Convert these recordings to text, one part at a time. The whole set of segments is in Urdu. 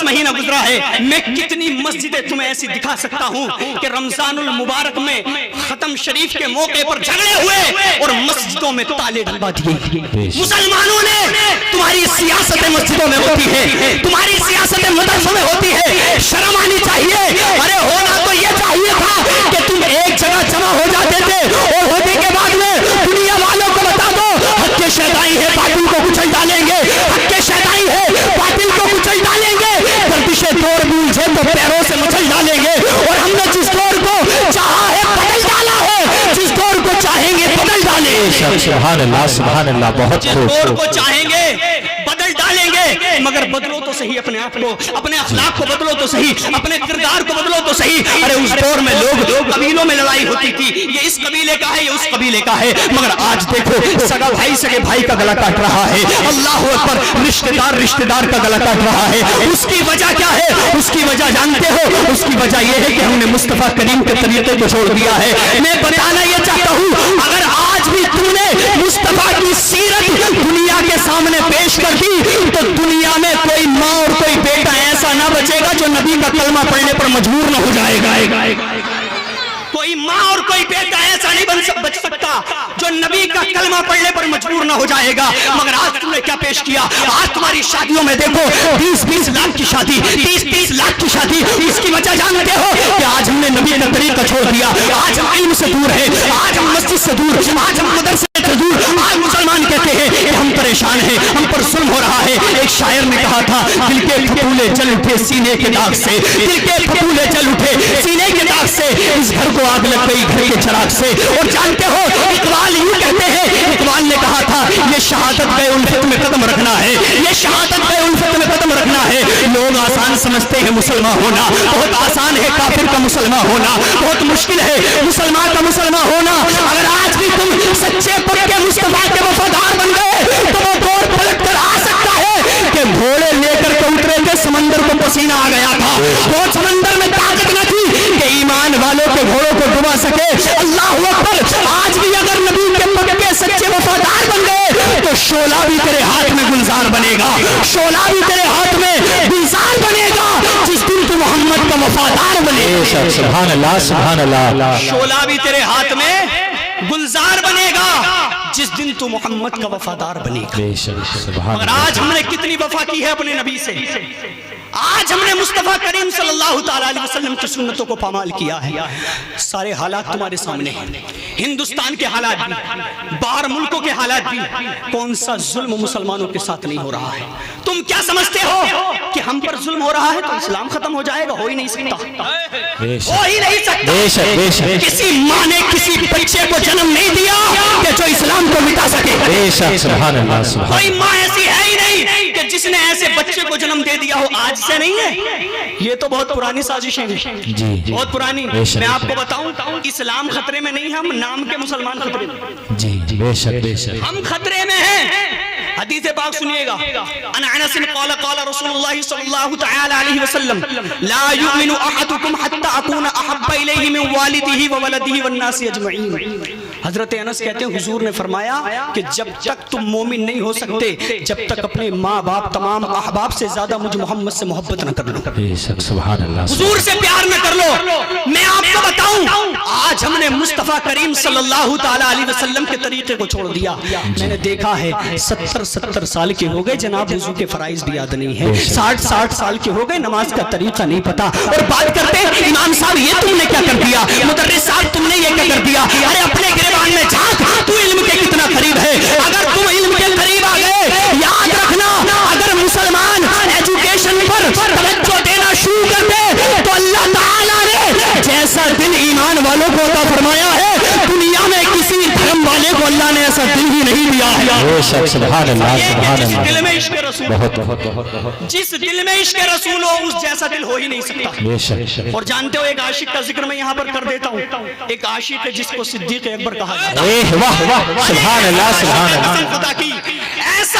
مہینہ گزرا ہے، میں کتنی مسجدیں تمہیں ایسی دکھا سکتا ہوں کہ رمضان المبارک میں ختم شریف کے موقع پر جھگڑے ہوئے اور مسجدوں میں تالے ڈلوا دیے۔ مسلمانوں نے تمہاری سیاست مسجدوں میں ہوتی ہے، تمہاری سیاست مدرسوں میں ہوتی ہے، شرم آنی چاہیے۔ ارے ہونا تو یہ چاہیے تھا کہ تم ایک جگہ جمع ہو جاتے تھے اور ہونے کے بعد میں دنیا والوں کو بتا دو حق کے شیطائی ہے، باطل کو کچل ڈالیں گے، حق کے شیطائی ہے، باطل کو کچل ڈالیں گے، گردش دور ملجھے تو پیروں سے مچل ڈالیں گے۔ اور ہم نے جس دور کو چاہا ہے بدل ڈالا ہے، جس دور کو چاہیں گے بدل ڈالیں گے۔ سبحان اللہ سبحان اللہ، بہت جس دور کو چاہیں گے بدل ڈالیں گے، مگر بدلو تو صحیح اپنے آپ کو، اپنے اخلاق کو بدلو تو صحیح، اپنے کردار کو بدلو تو صحیح۔ ارے اس دور میں لوگ قبیلوں میں لڑائی ہوتی تھی، یہ اس قبیلے کا ہے، یہ اس قبیلے کا ہے، مگر آج دیکھو سگا بھائی سگے بھائی کا گلا کاٹ رہا ہے، اللہ اکبر، رشتہ دار کا گلا کاٹ رہا ہے۔ اس کی وجہ کیا ہے؟ اس کی وجہ جانتے ہو؟ اس کی وجہ یہ ہے کہ ہم نے مصطفیٰ کریم کے طریقے کو چھوڑ دیا ہے۔ میں بتانا یہ چاہتا ہوں، اگر آج بھی تو نے مصطفیٰ کی سیرت دنیا کے سامنے پیش کر دی تو دنیا میں کوئی ماں اور کوئی بیٹا ایسا نہ بچے گا جو نبی کا کلمہ پڑھنے پر مجبور نہ ہو جائے گا۔ کوئی ماں اور کوئی بیٹا ایسا نہیں بچ سکتا جو نبی کا کلمہ پڑھنے پر مجبور نہ ہو جائے گا۔ مگر آج تم نے کیا پیش کیا؟ آج تمہاری شادیوں میں دیکھو 20-20 لاکھ کی شادی، 30-30 لاکھ کی شادی۔ اس کی وجہ جانتے ہو کہ آج ہم نے نبی کا طریقہ چھوڑ دیا، آج ہم علم سے دور ہیں، آج ہم مسجد سے دور، آج ہم مدرسے سے دور۔ آج مسلمان کہتے ہیں کہ ہم پریشان ہیں، ہم پر ظلم ہو رہا ہے۔ ایک شاعر نے کہا تھا دل کے پھپھولے جل اٹھے سینے کے داغ سے، دل کے پھپھولے جل اٹھے سینے کے داغ سے، اس گھر کو آگ لگ گئی گھر کے چراغ سے۔ اور جانتے ہو اقبال یوں کہتے ہیں، اقبال نے کہا تھا یہ شہادت بے الفت میں قدم رکھنا ہے، یہ شہادت بے الفت میں قدم رکھنا ہے۔ لوگ آسان سمجھتے ہیں مسلمان ہونا، بہت آسان ہے کافر کا مسلمان ہونا، بہت مشکل ہے مسلمان کا مسلمان ہونا۔ اگر آج بھی تم سچے پکے مصطفیٰ کے وفادار بن گئے تو وہ دور پلٹ کر آ سکتا ہے کہ گھوڑے لے کر کے اترے تھے، سمندر کو پسینہ آ گیا تھا، وہ سمندر میں طاقت نہ تھی کہ ایمان والوں کے گھوڑوں کو ڈبا سکے۔ اللہ اکبر، آج بھی اگر نبی کے پکے سچے وفادار بن گئے تو شعلہ بھی تیرے ہاتھ میں گلزار بنے گا، شعلہ بھی تیرے ہاتھ میں گلزار بنے گا جس دن تو محمد کا وفادار بنے گا۔ سبحان اللہ سبحان اللہ، شعلہ بھی تیرے ہاتھ میں گلزار بنے گا جس دن تو محمد کا وفادار بنے گا۔ مگر آج ہم نے کتنی وفا کی ہے اپنے نبی سے؟ آج ہم نے مصطفیٰ کریم صلی اللہ تعالیٰ علیہ وسلم کی سنتوں کو پامال کیا ہے۔ سارے حالات تمہارے سامنے ہیں، ہندوستان کے حالات بھی، باہر ملکوں کے حالات بھی۔ کون سا ظلم مسلمانوں کے ساتھ نہیں ہو رہا ہے؟ تم کیا سمجھتے ہو کہ ہم پر ظلم ہو رہا ہے تو اسلام ختم ہو جائے گا؟ ہو ہی نہیں سکتا، ہو ہی نہیں سکتا۔ کسی ماں نے کسی بچے کو جنم نہیں دیا کہ جو اسلام کو مٹا سکے۔ سبحان اللہ، کوئی ماں ایسی ہے ہی نہیں کہ جس نے ایسے بچے کو جنم دے دیا ہو۔ آج سے نہیں ہے، یہ تو بہت پرانی سازشیں ہیں، بہت پرانی۔ میں آپ کو بتاؤں اسلام خطرے میں نہیں، ہم نام کے مسلمان خطرے میں۔ جی بے شک بے شک، ہم خطرے میں ہیں۔ حدیث پاک سنیے گا، ان انس قال قال رسول اللہ صلی اللہ تعالی علیہ وسلم لا یؤمن احدکم حتی اکون احب الیہ من والدہ وولدہ والناس اجمعین۔ حضرت انس کہتے ہیں حضور نے فرمایا کہ جب تک تم مومن نہیں ہو سکتے جب تک اپنے ماں باپ تمام احباب سے زیادہ مجھ محمد سے محبت نہ کر لو، سبحان اللہ، حضور سے پیار نہ کر لو۔ میں آپ کو بتاؤں آج ہم نے مصطفیٰ کریم صلی اللہ تعالیٰ علیہ وسلم کے طریقے کو چھوڑ دیا۔ میں نے دیکھا ہے 70 سال کے ہو گئے جناب وضو کے فرائض بھی یاد نہیں ہے، 60 سال کے ہو گئے نماز کا طریقہ نہیں پتا، اور بات کرتے ہیں امام صاحب یہ تم نے کیا کر دیا، مدرس صاحب تم نے یہ کیا کر دیا۔ ارے اپنے گریبان میں جھانک، تو علم کے کتنا قریب ہے۔ اگر تم علم کے قریب آ گئے، یاد رکھنا اگر مسلمان ایجوکیشن پر توجہ دینا شروع کر دے تو اللہ تعالیٰ نے جیسا دل ایمان والوں کو عطا فرمایا ہے دنیا میں کسی دھرم والے کو اللہ نے ایسا دل ہی نہیں دیا ہے۔ سبحان اللہ سبحان جس اللہ، دل میں عشق رسول، بہت بہت بہت، جس دل میں عشق رسول ہو اس جیسا دل ہو ہی نہیں سکتا۔ بے شک۔ اور جانتے ہو ایک عاشق کا ذکر میں یہاں پر کر دیتا ہوں، ایک عاشق ہے جس کو صدیق اکبر کہا جاتا ہے۔ واہ واہ، سبحان اللہ سبحان اللہ، خدا کی ایسا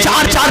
4-4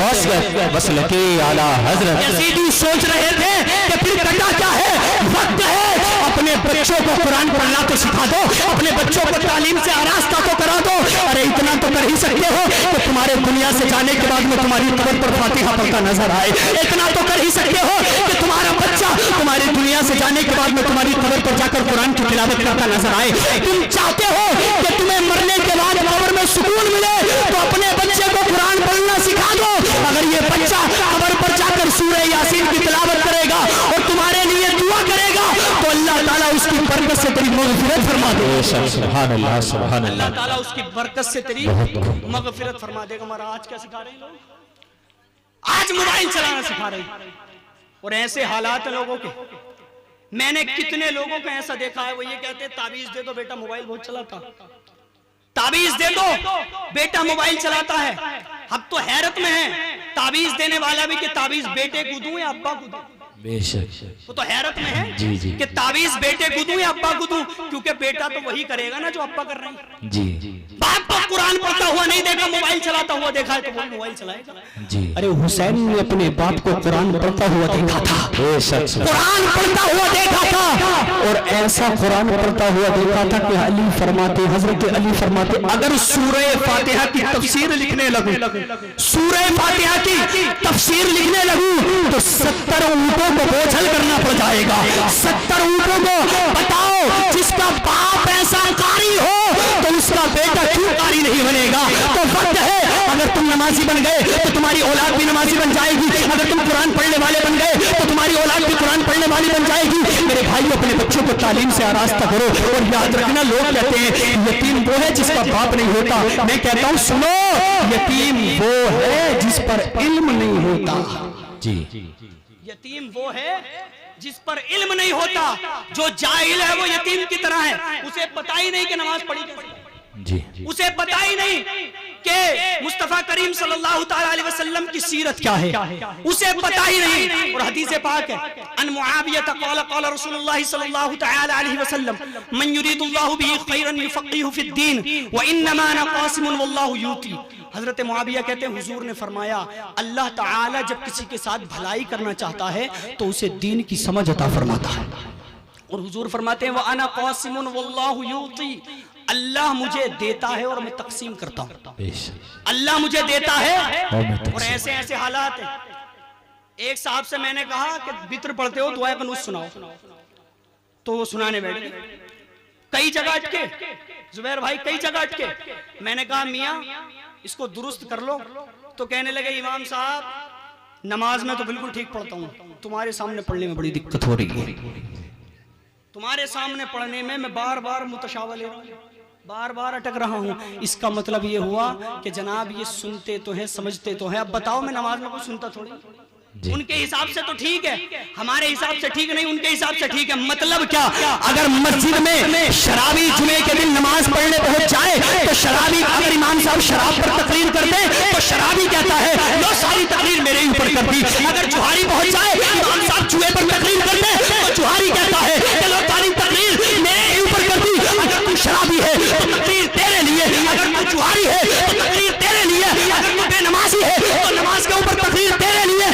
غوثیت مسلک اعلی حضرت. یزیدی سوچ رہے تھے کہ پھر کٹا کیا ہے؟ وقت ہے اپنے بچوں کو قرآن پڑھنا تو سکھا دو, اپنے بچوں کو تعلیم سے آراستہ تو کرا دو. ارے اتنا تو کر ہی سکتے ہو کہ تمہارے دنیا سے جانے کے بعد میں تمہاری قبر پر فاتحہ پڑھتا نظر آئے. اتنا تو کر ہی سکتے ہو کہ تمہارا بچہ تمہاری دنیا سے جانے کے بعد میں تمہاری قبر پر جا کر قرآن کی تلاوت کرتا نظر آئے. تم چاہتے ہو کہ تمہیں مرنے کے بعد قبر میں سکون ملے تو اپنے بچے کو قرآن پڑھنا سکھا دو. اگر یہ بچہ قبر پر جا کر سورہ یاسین کی تلاوت کرے گا اور تمہارے لیے دعا کرے گا تو اللہ تعالیٰ اس کی برکت سے تیری مغفرت فرما دے گا. سبحان اللہ سبحان اللہ. اللہ تعالیٰ اس کی برکت سے تیری مغفرت فرما دے گا. ہمارا آج کیا سکھا رہے ہیں لوگ؟ آج موبائل چلانا سکھا رہے ہیں اور ایسے حالات ہیں لوگوں کے. میں نے کتنے لوگوں کو ایسا دیکھا ہے وہ یہ کہتے ہیں تعویذ دے دو بیٹا موبائل بہت چلاتا, تعویذ دے دو بیٹا موبائل چلاتا ہے. اب تو حیرت میں ہے تعویذ دینے والا بھی کہ تعویذ بیٹے کو دوں یا ابا کو دوں. بے شک وہ تو حیرت میں ہے کہ تعویذ بیٹے کو دوں یا ابا کو دوں, کیونکہ بیٹا تو وہی کرے گا نا جو ابا کر رہے ہیں. جی باپ کو قرآن پڑھتا ہوا نہیں دیکھا, موبائل چلاتا ہوا دیکھا ہے تو وہ موبائل چلائے گا. جی. ارے حسین نے اپنے باپ کو قرآن پڑھتا ہوا دیکھا تھا, بے شک قرآن پڑھتا ہوا دیکھا تھا اور ایسا قرآن پڑھتا ہوا دیکھا تھا کہ علی فرماتے, حضرت علی فرماتے, اگر سورہ فاتحہ کی تفسیر لکھنے لگوں, سورہ فاتحہ کی تفسیر لکھنے لگوں تو 70 اونٹوں کو بوجھل کرنا پڑ جائے گا. 70 اونٹوں کو بتاؤ جس کا باپ ایسا قاری ہو تو اس کا بیٹا کیوں قاری نہیں بنے گا؟ تو وقت ہے اگر تم نمازی بن گئے تو تمہاری اولاد بھی نمازی بن جائے گی, اگر تم قرآن پڑھنے والے بن گئے تو تمہاری اولاد بھی قرآن پڑھنے والی بن جائے گی. میرے بھائیو اپنے بچوں کو تعلیم سے آراستہ کرو اور یاد رکھنا لوگ کہتے ہیں یتیم وہ ہے جس کا باپ نہیں ہوتا. میں کہتا ہوں سنو, یتیم وہ ہے جس پر علم نہیں ہوتا. جی. یتیم وہ ہے جس پر علم نہیں ہوتا. جو جاہل ہے وہ یتیم کی طرح ہے, اسے پتہ ہی نہیں کہ نماز پڑھی کیسے, جی. اسے پتہ ہی نہیں کہ مصطفیٰ کریم صلی اللہ تعالی علیہ وسلم کی سیرت کیا ہے, اسے پتہ ہی نہیں. اور حدیث پاک ہے ان معاویہ قال قال رسول اللہ صلی اللہ تعالی علیہ وسلم من یرید اللہ به خیرا یفقهه فی الدین وانما انا قاسم واللہ یؤتی. حضرت معاویہ کہتے ہیں حضور نے فرمایا اللہ تعالی جب کسی کے ساتھ بھلائی کرنا چاہتا ہے تو اسے دین کی سمجھ عطا فرماتا ہے. اور حضور فرماتے ہیں وَأَنَا قَاسِمٌ وَاللَّهُ يُعْطِي, اللہ مجھے دیتا ہے اور میں تقسیم کرتا ہوں. اللہ مجھے دیتا ہے اور ایسے ایسے حالات ہیں. ایک صاحب سے میں نے کہا کہ بطر پڑھتے ہو دعائے قنوت سناؤ, تو وہ سنانے بیٹھ گئے. کئی جگہ اٹکے زبیر بھائی, کئی جگہ اٹکے. میں نے کہا میاں اس کو درست کر لو, تو کہنے لگے امام صاحب نماز میں تو بالکل ٹھیک پڑھتا ہوں, تمہارے سامنے پڑھنے میں بڑی دقت ہو رہی ہے. تمہارے سامنے پڑھنے میں بار بار متشابہ لے رہا ہوں, بار بار اٹک رہا ہوں. اس کا مطلب یہ ہوا کہ جناب یہ سنتے تو ہیں سمجھتے تو ہیں, اب بتاؤ میں نماز میں کوئی سنتا تھوڑی. ان کے حساب سے تو ٹھیک ہے, ہمارے حساب سے ٹھیک نہیں, ان کے حساب سے ٹھیک ہے. مطلب کیا؟ اگر مسجد میں شرابی جمعے کے دن نماز پڑھنے پہنچ جائے تو شرابی, اگر امام صاحب شراب پر تقریر کر دیں تو شرابی کہتا ہے لو ساری تقریر میرے اوپر کر دی. اگر جوہری پہنچ جائے امام صاحب جوئے پر تقریر کر دیں تو جوہری کہتا ہے کہ لو ساری تقریر میرے اوپر کر دی. اگر تو شرابی ہے تو تقریر تیرے لیے, اگر تو جوہری ہے تو تقریر تیرے لیے, اگر تو بے نمازی ہے تو نماز کے اوپر تقریر تیرے لیے.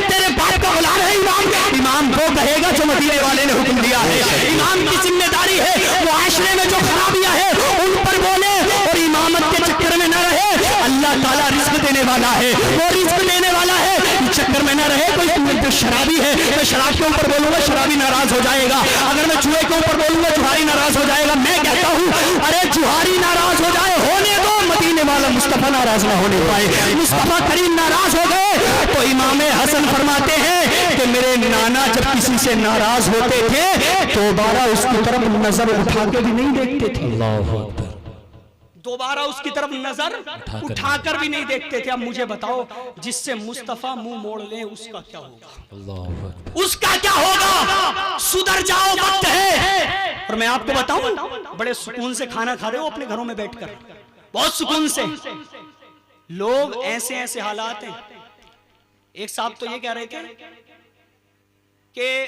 تیرے باپ کا غلام ہے امام, امام وہ کہے گا جو مدینے والے نے حکم دیا ہے. امام کی ذمہ داری ہے معاشرے میں جو خرابیاں ہیں ان پر بولے اور امامت کے چکر میں نہ رہے. اللہ تعالیٰ رزق دینے والا ہے, وہ رزق دینے والا ہے, چکر میں نہ رہے. کوئی شرابی ہے, میں شراب کے اوپر بولوں گا شرابی ناراض ہو جائے گا, اگر میں جوئے کے اوپر بولوں گا جوہری ناراض ہو جائے گا. میں کہتا ہوں ارے جوہری ناراض ہو جائے ہونے دو, مدینے والا مصطفیٰ ناراض نہ ہونے پائے. مصطفیٰ کریم ناراض ہو گئے تو امام حسن فرماتے ہیں کہ میرے نانا جب کسی سے ناراض ہوتے تھے دوبارہ اس کی طرف نظر اٹھا کے بھی نہیں دیکھتے تھے. اللہ اکبر. دوبارہ اس کی طرف نظر اٹھا کر بھی نہیں دیکھتے تھے. اب مجھے بتاؤ جس سے مصطفیٰ منہ موڑ لیں اس کا کیا ہوگا, اس کا کیا ہوگا؟ سدھر جاؤ, وقت ہے. اور میں آپ کو بتاؤں بڑے سکون سے کھانا کھا رہے ہو اپنے گھروں میں بیٹھ کر, بہت سکون سے. لوگ ایسے ایسے حالات ہیں. ایک صاحب تو یہ کہہ رہے تھے کہ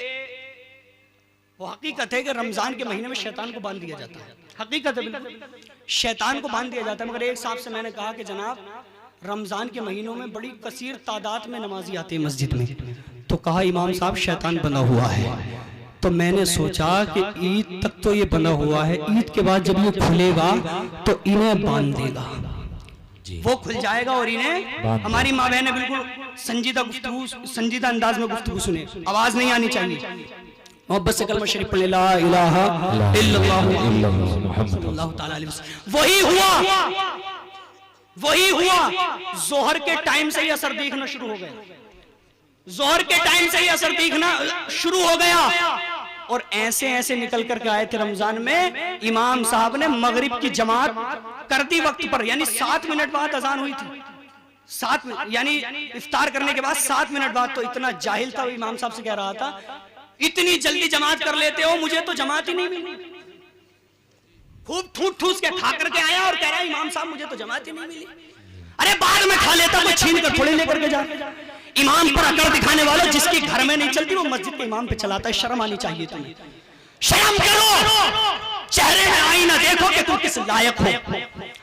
وہ حقیقت ہے کہ رمضان کے مہینے میں شیطان کو باندھ دیا جاتا ہے, حقیقت ہے بالکل شیطان کو باندھ دیا جاتا ہے. مگر ایک صاحب سے میں نے کہا کہ جناب رمضان کے مہینوں میں بڑی کثیر تعداد میں نمازی آتے ہیں مسجد میں، تو کہا امام صاحب شیطان بنا ہوا ہے. تو میں نے سوچا کہ عید تک تو یہ بنا ہوا ہے، عید کے بعد جب یہ کھلے گا تو انہیں باندھ دے گا، وہ کھل جائے گا اور انہیں. ہماری ماں بہنیں بالکل سنجیدہ انداز میں گفتگو سنیں، آواز نہیں آنی چاہیے. محبت سے کلمہ شریف پڑھ لیں، لا الہ الا اللہ محمد صلی اللہ تعالی علیہ وسلم. وہی ہوا ظہر کے ٹائم سے ہی اثر دیکھنا شروع ہو گیا. ظہر کے ٹائم سے ہی اثر دیکھنا شروع ہو گیا، اور ایسے نکل کر کے آئے تھے رمضان میں. امام صاحب نے مغرب کی جماعت کر دی وقت پر، یعنی 7 منٹ بعد اذان ہوئی تھی. 7 منٹ یعنی افطار کرنے کے بعد 7 منٹ بعد. تو اتنا جاہل تھا وہ، امام صاحب سے کہہ رہا تھا اتنی جلدی جماعت کر لیتے ہو، مجھے تو جماعت ہی نہیں ملی. خوب ٹھوس کے کھا کر کے آیا اور کہہ رہا ہے امام صاحب مجھے تو جماعت ہی نہیں ملی. ارے بعد میں کھا لیتا، کوئی چھین کر تھوڑے لے کر کے جا. امام پر اکڑ دکھانے والوں، جس کی گھر میں نہیں چلتی وہ مسجد کے امام پہ چلاتا ہے. شرم آنی چاہیے تمہیں، شرم کرو. چہرے میں آئینہ دیکھو کہ تم کس لائق ہو.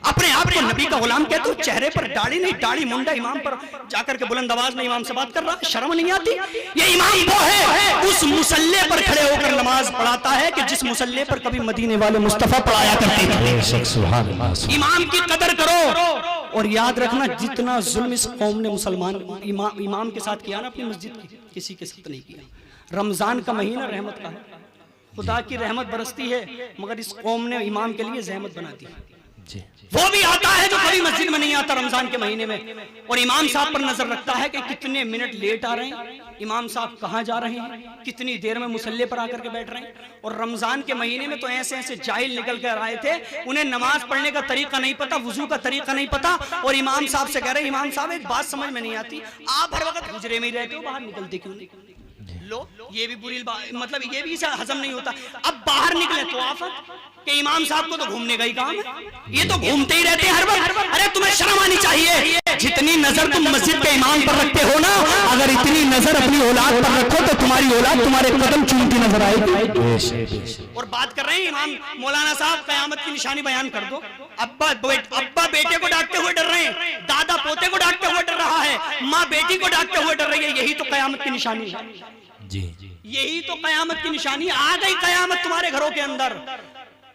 اپنے آپ کو نبی کا غلام کہتے ہو، چہرے پر داڑھی نہیں، داڑھی منڈا امام پر جا کر کے بلند آواز میں امام سے بات کر رہا. شرم نہیں آتی؟ یہ امام وہ ہے اس مصلے پر کھڑے ہو کر نماز پڑھاتا ہے کہ جس مصلے پر کبھی مدینے والے مصطفیٰ پڑھایا کرتے تھے. امام کی قدر کرو، اور یاد رکھنا جتنا ظلم اس قوم نے مسلمان امام کے ساتھ کیا نا اپنی مسجد کی، کسی کے ساتھ نہیں کیا. رمضان کا مہینہ رحمت کا ہے، خدا کی رحمت برستی ہے، مگر اس قوم نے امام کے لیے زحمت بنا دی. وہ بھی آتا ہے جو کبھی مسجد میں نہیں آتا رمضان کے مہینے میں، اور امام صاحب پر نظر رکھتا ہے کہ کتنے منٹ لیٹ آ رہے ہیں، امام صاحب کہاں جا رہے ہیں، کتنی دیر میں مصلے پر آ کر کے بیٹھ رہے ہیں. اور رمضان کے مہینے میں تو ایسے جاہل نکل کر آئے تھے، انہیں نماز پڑھنے کا طریقہ نہیں پتا، وضو کا طریقہ نہیں پتا، اور امام صاحب سے کہہ رہے ہیں امام صاحب ایک بات سمجھ میں نہیں آتی، آپ ہر وقت حجرے میں ہی رہتے ہو، باہر نکلتے کیوں نہیں؟ لو یہ بھی بری مطلب یہ بھی ہضم نہیں ہوتا. اب باہر نکلے تو آفت کہ امام صاحب کو تو گھومنے کا ہی کام ہے، یہ تو گھومتے ہی رہتے ہیں ہر وقت. ارے تمہیں شرم آنی چاہیے. جتنی نظر تم مسجد کے امام پر رکھتے ہو نا، اگر اتنی نظر اپنی اولاد پر رکھو تو تمہاری اولاد تمہارے قدم چومتی نظر آئے گی. اور بات کر رہے ہیں امام مولانا صاحب قیامت کی نشانی بیان کر دو. ابا بیٹے کو ڈانٹتے ہوئے ڈر رہے ہیں، دادا پوتے کو ڈانٹتے ہوئے ڈر رہا ہے، ماں بیٹی کو ڈانٹتے ہوئے ڈر رہی ہے. یہی تو قیامت کی نشانی ہے. یہی تو قیامت کی نشانی. آ گئی قیامت تمہارے گھروں کے اندر.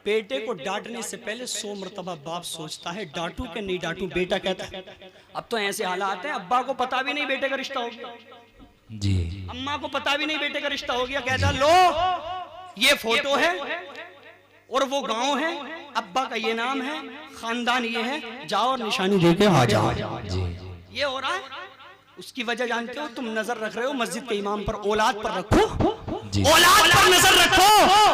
بیٹے کو ڈانٹنے سے پہلے 100 مرتبہ باپ سوچتا ہے ڈانٹوں کہ نہیں ڈانٹوں. بیٹا کہتا ہے اب تو ایسے حالات ہیں، ابا کو پتا بھی نہیں بیٹے کا رشتہ ہو گیا، اماں کو پتا بھی نہیں بیٹے کا رشتہ ہو گیا. کہتا لو یہ فوٹو ہے اور وہ گاؤں ہے، ابا کا یہ نام ہے، خاندان یہ ہے، جاؤ اور نشانی دے کے آ جاؤ. یہ ہو رہا ہے. اس کی وجہ جانتے ہو؟ تم نظر رکھ رہے ہو مسجد کے امام پر، اولاد پر رکھو. اولاد پر نظر رکھو.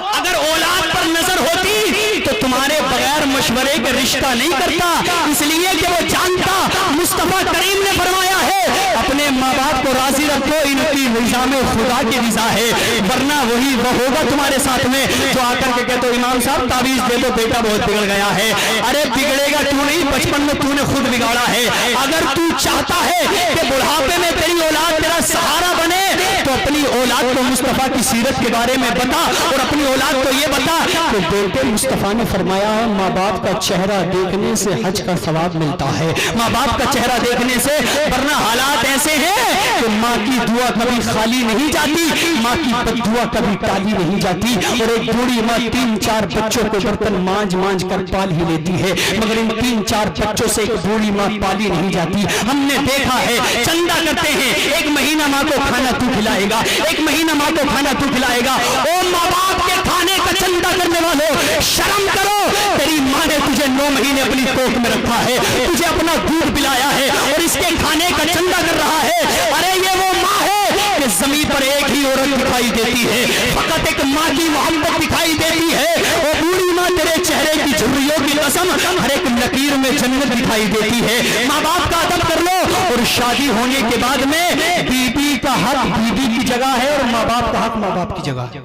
اگر اولاد پر نظر ہوتی تو تمہارے بغیر مشورے کے رشتہ نہیں کرتا، اس لیے کہ وہ جانتا مصطفیٰ کریم نے فرمایا ہے اپنے ماں باپ کو راضی رکھو، ان کی رضا میں خدا کی رضا ہے، ورنہ وہی وہ ہوگا تمہارے ساتھ میں جو آ کر کے کہتے ہو امام صاحب تعویذ دے دو بیٹا بہت بگڑ گیا ہے. ارے بگڑے گا تو نہیں، بچپن میں تو نے خود بگاڑا ہے. اگر تو چاہتا ہے کہ بڑھاپے میں تیری اولاد تیرا سہارا بنے تو اپنی اولاد کو مصطفیٰ کی سیرت کے بارے میں بتا، اور اپنی اولاد کو یہ بتا کہ بیٹے مصطفیٰ نے فرمایا ہے ماں باپ کا چہرہ دیکھنے سے حج کا ثواب ملتا ہے. ماں باپ کا چہرہ دیکھنے سے، ورنہ حالات ایسے ہیں کہ ماں کی دعا کبھی خالی نہیں جاتی، ماں کی بد دعا کبھی ٹالی نہیں جاتی. اور ایک بوڑھی ماں 3-4 بچوں کو برتن مانج کر پال ہی لیتی ہے، مگر ان 3-4 بچوں سے ایک بوڑھی ماں پالی نہیں جاتی. ہم نے دیکھا ہے چندہ کرتے ہیں، ایک مہینہ ماں کو کھانا تو کھلائے گا، ایک مہینہ ماں کو کھانا تو کھلائے گا. او ماں باپ کے کھانے کا چندہ کرنے والوں، شرم کرو. تیری ماں نے تجھے 9 مہینے اپنی کوکھ میں رکھا ہے، تجھے اپنا دودھ پلایا ہے اور اس کے کھانے کا چندہ کر رہا ہے. ارے یہ وہ ماں ہے کہ زمین پر ایک ہی عورت دکھائی دیتی ہے، فقط ایک ماں کی محبت دکھائی دیتی ہے. اور بوڑھی ماں تیرے چہرے کی جھریوں کی قسم ہر ایک لکیر میں جنت دکھائی دیتی ہے. ماں باپ کا ادب کر لو. اور شادی ہونے کے بعد میں بیوی کا حق بیوی کی جگہ ہے اور ماں باپ کا حق ماں باپ کی جگہ ہے.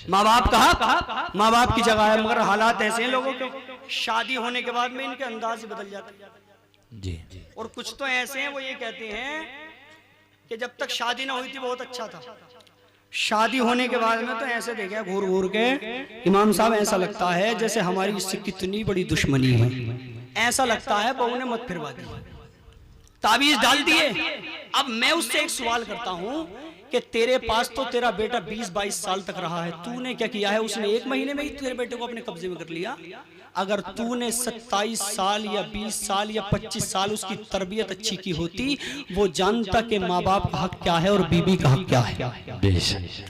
ماں باپ کا حق ماں باپ کی جگہ ہے. مگر حالات ایسے ہیں لوگوں کے، شادی ہونے کے بعد میں ان کے انداز ہی بدل جاتے ہیں. اور کچھ تو ایسے ہیں وہ یہ کہتے ہیں کہ جب تک شادی نہ ہوئی تھی بہت اچھا تھا، شادی ہونے کے بعد میں تو ایسے دیکھا گھور کے امام صاحب ایسا لگتا ہے جیسے ہماری اس سے کتنی بڑی دشمنی ہے، ایسا لگتا ہے بہو نے مت پھروا دی. تعویذ ڈال دیے. اب میں اس سے ایک سوال کرتا ہوں کہ تیرے پاس تو تیرا بیٹا 20-22 سال تک رہا ہے, تو نے کیا کیا ہے؟ اس نے 1 مہینے میں ہی تیرے بیٹے کو اپنے قبضے میں کر لیا. اگر تو نے 27 سال یا 20 سال یا 25 سال اس کی تربیت اچھی کی ہوتی, وہ جانتا کہ ماں باپ کا حق کیا ہے اور بیوی کا حق کیا ہے.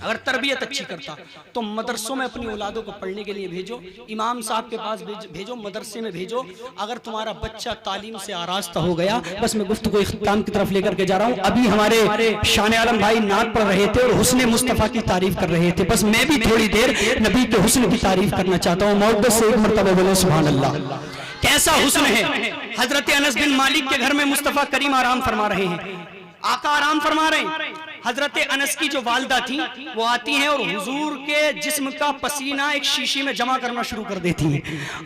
اگر تربیت اچھی کرتا تو مدرسوں میں اپنی اولادوں کو پڑھنے کے لیے بھیجو, امام صاحب کے پاس بھیجو, مدرسے میں بھیجو. اگر تمہارا بچہ تعلیم سے آراستہ ہو گیا, بس میں گفتگو اختتام کی طرف لے کر کے جا رہا ہوں. ابھی ہمارے شان عالم بھائی نعت پڑھ رہے تھے اور حسن مصطفیٰ کی تعریف کر رہے تھے, بس میں بھی تھوڑی دیر نبی کے حسن کی تعریف کرنا چاہتا ہوں. محبت سے ایک مرتبہ بولے سبحان اللہ. کیسا حسن ہے. حضرت انس بن مالک کے گھر میں مصطفیٰ کریم آرام فرما رہے ہیں, آقا آرام فرما رہے ہیں. حضرت انس کی جو والدہ تھی وہ آتی ہیں اور حضور کے جسم کا پسینہ ایک شیشی میں جمع کرنا شروع کر دیتی ہیں.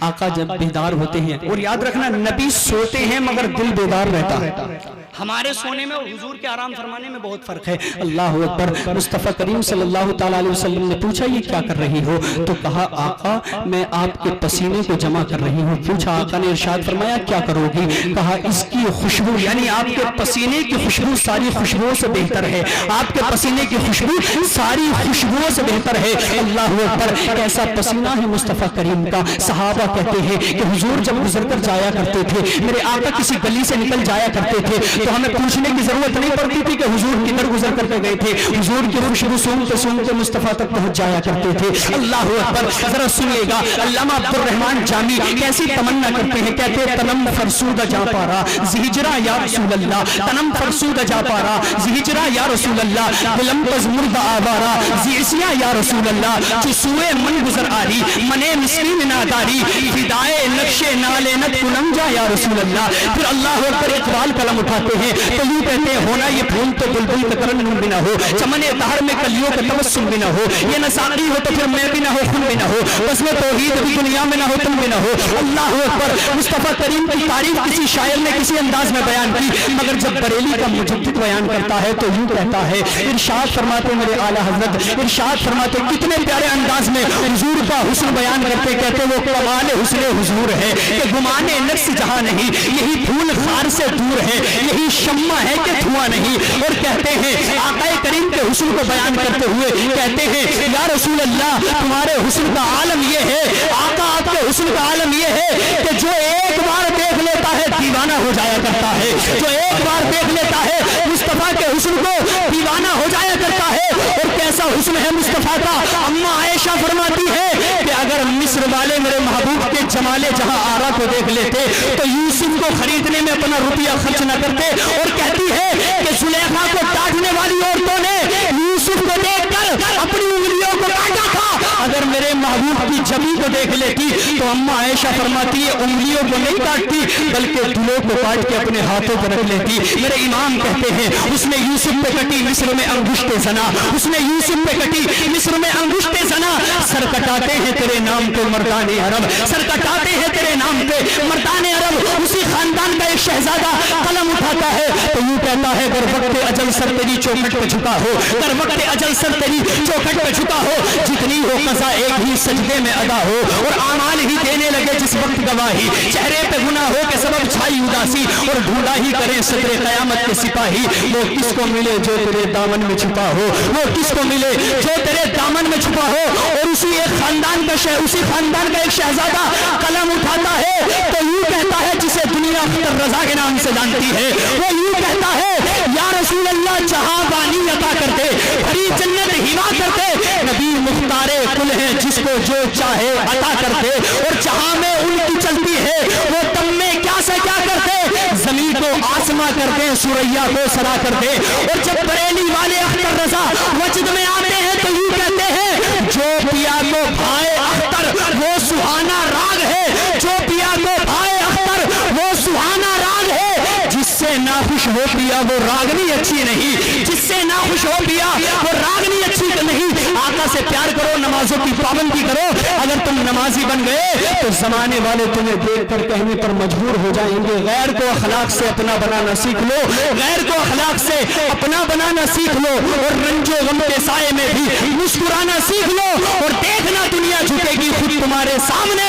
آقا جب بیدار ہوتے ہیں, اور یاد رکھنا نبی سوتے ہیں مگر دل بیدار رہتا ہے. ہمارے سونے میں اور حضور کے آرام فرمانے میں بہت فرق ہے. اللہ اکبر. مصطفیٰ کریم صلی اللہ تعالیٰ علیہ وسلم نے پوچھا یہ کیا کر رہی ہو؟ تو کہا آقا میں آپ کے پسینے کو جمع کر رہی ہوں. پوچھا آقا نے ارشاد فرمایا کیا کرو گی؟ کہا اس کی خوشبو, یعنی آپ کے پسینے کی خوشبو ساری خوشبوؤں سے بہتر ہے. آپ کے پسینے کی خوشبو ساری خوشبوؤں سے بہتر ہے. اللہ اکبر. کیسا پسینہ ہے مصطفیٰ کریم کا. صحابہ کہتے ہیں کہ حضور جب گزر کر جایا کرتے تھے, میرے آقا کسی گلی سے نکل جایا کرتے تھے تو ہمیں پوچھنے کی ضرورت نہیں پڑتی تھی کہ حضور کدھر گزر کر کے گئے تھے. حضور کی خوشبو سونگتے سونگتے مصطفیٰ تک پہنچ جایا کرتے تھے. اللہ اکبر. ذرا سنیے گا, علامہ عبد الرحمن جامی کیسی تمنا کرتے ہیں, کہتے ہیں تنم فرسودہ جا پارا زہجرا یا رسول اللہ, تنم فرسودہ جا پارا زہجرا یا رسول اللہ, دلم پز مرد آوارا زیسیا یا رسول اللہ, چسوے من گزر آری منے مسکین ناداری فدائے نقش نالینت کنم جا یا رسول اللہ. پھر اللہ اکبر اقبال قلم اٹھاتے ہیں تو یوں کہتے ہیں ہونا یہ پھول تو بلبل کا ترنم بھی نہ ہو, چمن دہر میں کلیوں کا تبسم بھی نہ ہو, یہ نہ ساقی ہو تو پھر میں بھی نہ ہو خون بھی نہ ہو, بس میں توحید بھی دنیا میں نہ ہو تم بھی نہ ہو. اللہ اکبر. مصطفیٰ کریم کی تعریف کسی شاعر نے کسی انداز میں بیان کی, مگر جب بریلی کا مجدد بیان کرتا ہے تو یوں کہتا ہے, ارشاد فرماتے میرے اعلیٰ حضرت, ارشاد فرماتے کتنے پیارے انداز میں حضور کا حسن بیان کرتے, کہتے وہ کمال حسن حضور ہے کہ گمانے نفس جہاں نہیں, یہی پھول خار سے دور ہے, یہی شمع ہے کہ دھواں نہیں. اور کہتے ہیں آقا کریم کے حسن کو بیان کرتے ہوئے کہتے ہیں یا رسول اللہ تمہارے حسن کا عالم یہ ہے, آقا آپ کے حسن کا عالم یہ ہے کہ جو ایک بار دیکھ لیتا ہے دیوانہ ہو جایا کرتا ہے, جو ایک بار دیکھ لیتا ہے مصطفیٰ کے حسن کو دیوانہ ہو جایا کرتا ہے. اور کیسا حسن ہے مصطفیٰ کا. اما عائشہ فرماتی ہے کہ اگر مصر والے میرے محبوب کے جمال جہاں آرا کو دیکھ لیتے تو یوسف کو خریدنے میں اپنا روپیہ خرچ نہ کرتے. اور کہتی ہے کہ زلیخا کو ڈانٹنے والی عورتوں نے یوسف کو دیکھ کر اپنی انگلیوں کو کاٹا تھا. اگر میرے محبوب کی جبی کو دیکھ لیتی تو اما عائشہ فرماتی ہے انگلیوں کو نہیں کاٹتی بلکہ دلوں کو کاٹ کے اپنے ہاتھوں پر رکھ لیتی. میرے امام کہتے ہیں اس نے یوسف پہ کٹی مصر میں انگشت زنا, اس نے یوسف پہ کٹی مصر میں انگشت زنا. سر کٹاتے ہیں تیرے نام پہ مردان عرب, سر کٹاتے ہیں تیرے نام پہ مردان عرب. اسی خاندان کا ایک شہزادہ قلم اٹھاتا ہے تو یوں کہتا ہے گر وقت اجل سر تیری چوکھٹ پہ جھکا ہو, گر وقت اجل سر تیری چوکھٹ پہ جھکا ہو, جتنی ہو قضا ایک ہی سجدے میں ادا ہو, اور اعمال ہی دینے لگے جس وقت گواہی, چہرے پہ گناہوں کے سبب چھائی اداسی, اور ڈھونڈا ہی کرے صدر قیامت کے سپاہی. وہ کس کو ملے جو تیرے دامن میں چھپا ہو, وہ کس کو ملے جو تیرے دامن میں چھپا ہو. اور اسی ایک خاندان کا اسی خاندان کا ایک شہزادہ قلم اٹھاتا ہے تو یوں کہتا ہے جسے دنیا اختر رضا کے نام سے جانتی ہے, وہ یوں کہتا ہے یا رسول اللہ جہاں بانی عطا کر دے, بھری جنت ہوا کر دے, نبی مختار کل ہے جس کو جو چاہے عطا کر دے. اور جہاں میں ان کی چلتی ہے وہ تم میں کیا سے کیا کر دے, زمین کو آسماں کر دے, سوریا کو سرا کر دے. اور جب بریلی والے اختر رضا وجد میں آتے ہیں تو یوں کہتے ہیں جو پیا کو بھائے اختر وہ سہانا راگ ہے, جو پیا کو بھائے اختر وہ سہانا راگ ہے. جس سے ناخوش ہو پیا وہ راگنی اچھی نہیں, جس سے ناخوش ہو پیا وہ راگنی اچھی نہیں. آقا سے پیار کرو, نمازوں کی پابندی کرو. اگر تم نمازی بن گئے تو زمانے والے تمہیں دیکھ کر کہنے پر مجبور ہو جائیں گے غیر کو اخلاق سے اپنا بنانا سیکھ لو, غیر کو اخلاق سے اپنا بنانا سیکھ لو. اور رنج و غم کے سائے میں بھی مسکرانا سیکھ لو, اور دیکھنا دنیا جھکے گی خود تمہارے سامنے,